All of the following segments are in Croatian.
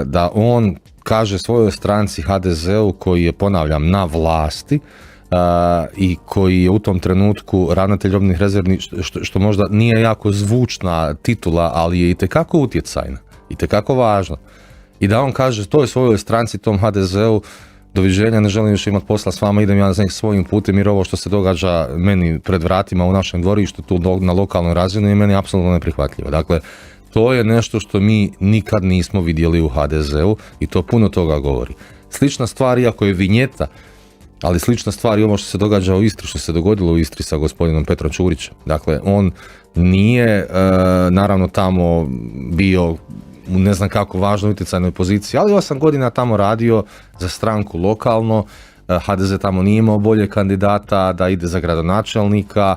da on kaže svojoj stranci HDZ-u koji je, ponavljam, na vlasti i koji je u tom trenutku ravnatelj robnih rezervi, što možda nije jako zvučna titula, ali je itekako utjecajna, itekako važna. I da on kaže toj svojoj stranci, tom HDZ-u, doviđenja, ne želim više imati posla s vama, idem ja svojim putem, jer ovo što se događa meni pred vratima u našem dvorištu, tu na lokalnoj razini, je meni apsolutno neprihvatljivo. Dakle, to je nešto što mi nikad nismo vidjeli u HDZ-u i to puno toga govori. Slična stvar, iako je vinjeta, ali slična stvar i ovo što se događa u Istri, što se dogodilo u Istri sa gospodinom Petrom Čurićem. Dakle, on nije naravno tamo bio u ne znam kako važnoj utjecajnoj poziciji, ali 8 godina tamo radio za stranku lokalno, HDZ tamo nije imao bolje kandidata da ide za gradonačelnika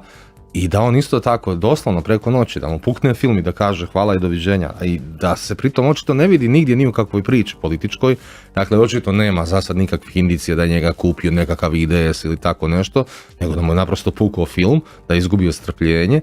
i da on isto tako doslovno preko noći da mu pukne film i da kaže hvala i doviđenja i da se pritom očito ne vidi nigdje ni u kakvoj priči političkoj, dakle očito nema za sad nikakvih indicija da je njega kupio nekakav IDS ili tako nešto, nego da mu je naprosto pukao film, da je izgubio strpljenje.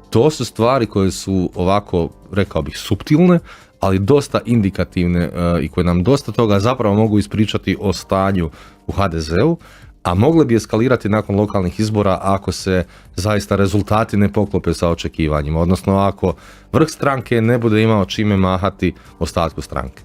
To su stvari koje su ovako, rekao bih, suptilne, ali dosta indikativne i koje nam dosta toga zapravo mogu ispričati o stanju u HDZ-u, a mogle bi eskalirati nakon lokalnih izbora ako se zaista rezultati ne poklope sa očekivanjima, odnosno ako vrh stranke ne bude imao čime mahati ostatku stranke.